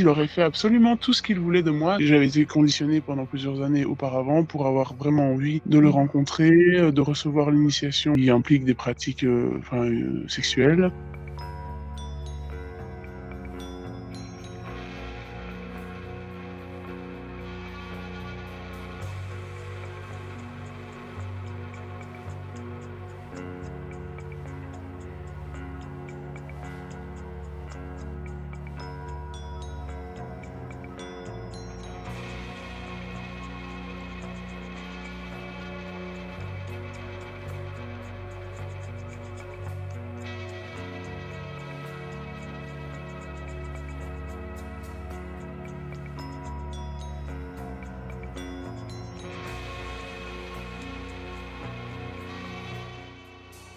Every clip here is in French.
il aurait fait absolument tout ce qu'il voulait de moi. J'avais été conditionné pendant plusieurs années auparavant pour avoir vraiment envie de le rencontrer, de recevoir l'initiation qui implique des pratiques sexuelles.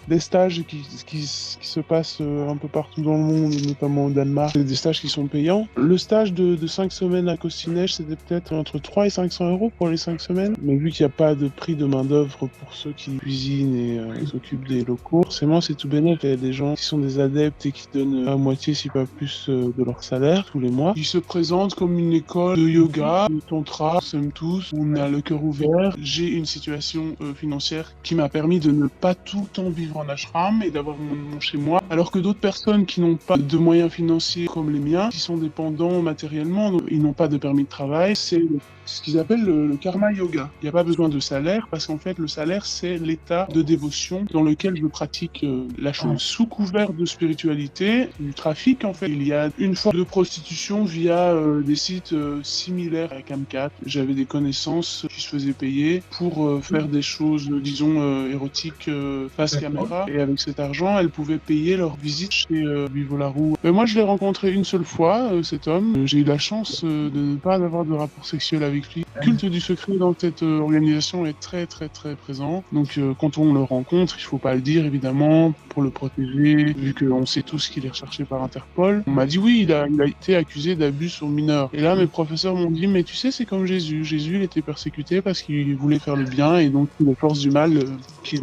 Des stages qui se passent un peu partout dans le monde, notamment au Danemark. C'est des stages qui sont payants. Le stage de 5 semaines à Costinège, c'était peut-être entre 3 et 500 euros pour les 5 semaines. Mais vu qu'il n'y a pas de prix de main-d'œuvre pour ceux qui cuisinent et s'occupent des locaux, forcément c'est tout bénéf. Il y a des gens qui sont des adeptes et qui donnent à moitié, si pas plus, de leur salaire tous les mois. Ils se présentent comme une école de yoga, de tantra, nous sommes tous, on a le cœur ouvert. J'ai une situation financière qui m'a permis de ne pas tout le temps vivre en ashram et d'avoir mon chez moi, alors que d'autres personnes qui n'ont pas de moyens financiers comme les miens, qui sont dépendants matériellement, donc ils n'ont pas de permis de travail, c'est ce qu'ils appellent le karma yoga. Il n'y a pas besoin de salaire parce qu'en fait le salaire c'est l'état de dévotion dans lequel je pratique la chose. Sous couvert de spiritualité, du trafic en fait, il y a une forme de prostitution via des sites similaires à Camcat. J'avais des connaissances qui se faisaient payer pour faire des choses, disons, érotiques face caméra. Et avec cet argent, elles pouvaient payer leur visite chez Vivo-la-Roue. Moi, je l'ai rencontré une seule fois, cet homme. J'ai eu la chance de ne pas avoir de rapport sexuel avec lui. Le culte du secret dans cette organisation est très très très présent. Donc quand on le rencontre, il faut pas le dire évidemment pour le protéger, vu qu'on sait tous qu'il est recherché par Interpol. On m'a dit oui, il a été accusé d'abus sur mineurs. Et là, mes professeurs m'ont dit mais tu sais, c'est comme Jésus. Jésus, il était persécuté parce qu'il voulait faire le bien et donc les forces du mal qui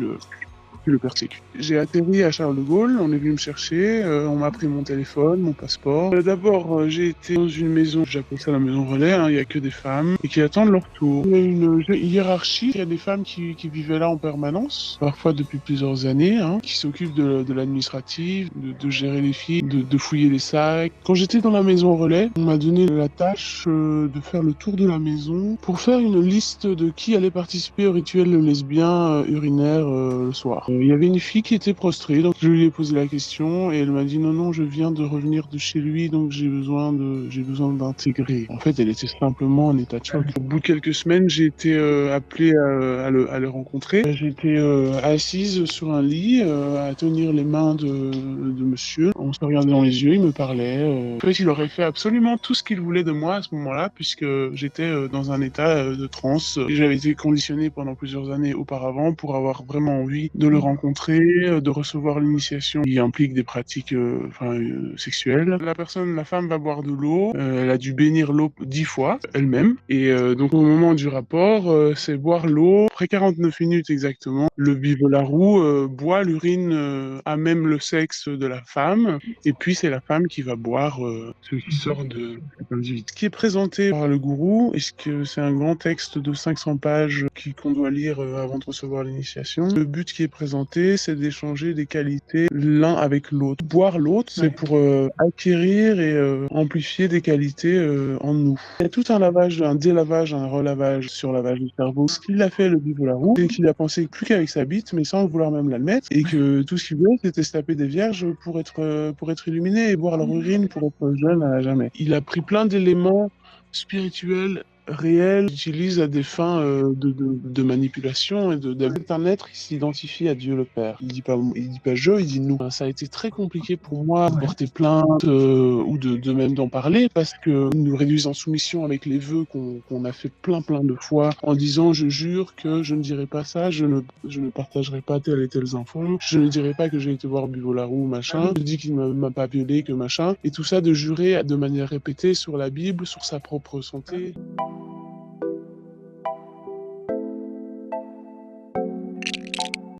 le persécute. J'ai atterri à Charles de Gaulle, on est venu me chercher, on m'a pris mon téléphone, mon passeport. D'abord, j'ai été dans une maison, j'appelle ça la maison relais, il y a que des femmes, et qui attendent leur tour. Il y a une hiérarchie, il y a des femmes qui vivaient là en permanence, parfois depuis plusieurs années, qui s'occupent de l'administratif, de gérer les filles, de fouiller les sacs. Quand j'étais dans la maison relais, on m'a donné la tâche de faire le tour de la maison pour faire une liste de qui allait participer au rituel lesbien urinaire le soir. Il y avait une fille qui était prostrée, donc je lui ai posé la question et elle m'a dit non, je viens de revenir de chez lui, donc j'ai besoin d'intégrer. En fait, elle était simplement en état de choc. Au bout de quelques semaines, j'ai été appelé à le rencontrer. J'étais assise sur un lit à tenir les mains de monsieur. On se regardait dans les yeux, il me parlait. En fait, il aurait fait absolument tout ce qu'il voulait de moi à ce moment-là, puisque j'étais dans un état de transe. J'avais été conditionné pendant plusieurs années auparavant pour avoir vraiment envie de le rencontrer, de recevoir l'initiation qui implique des pratiques sexuelles. La femme va boire de l'eau, elle a dû bénir l'eau 10 fois elle-même, et donc au moment du rapport, c'est boire l'eau, après 49 minutes exactement, le Vivo-la-Roue boit l'urine à même le sexe de la femme, et puis c'est la femme qui va boire ce qui sort de cet individu. Ce qui est présenté par le gourou, est-ce que c'est un grand texte de 500 pages qu'on doit lire avant de recevoir l'initiation. Le but qui est présenté, c'est d'échanger des qualités l'un avec l'autre. Boire l'autre, c'est pour acquérir et amplifier des qualités en nous. Il y a tout un lavage, un délavage, un relavage sur lavage du cerveau. Ce qu'il a fait, le Vivo-la-Roue, c'est qu'il a pensé plus qu'avec sa bite, mais sans vouloir même l'admettre, et que tout ce qu'il voulait, c'était se taper des vierges pour être illuminé et boire leur urine pour être jeune à jamais. Il a pris plein d'éléments spirituels réel, utilise à des fins de manipulation et d'être un être qui s'identifie à Dieu le Père. Il dit pas je, il dit nous. Ça a été très compliqué pour moi de porter plainte ou de même d'en parler parce que nous réduisent en soumission avec les vœux qu'on a fait plein de fois en disant je jure que je ne dirai pas ça, je ne partagerai pas telles et telles infos, je ne dirai pas que j'ai été voir Vivo-la-Roue machin, je dis qu'il ne m'a pas violé que machin, et tout ça de jurer de manière répétée sur la Bible, sur sa propre santé.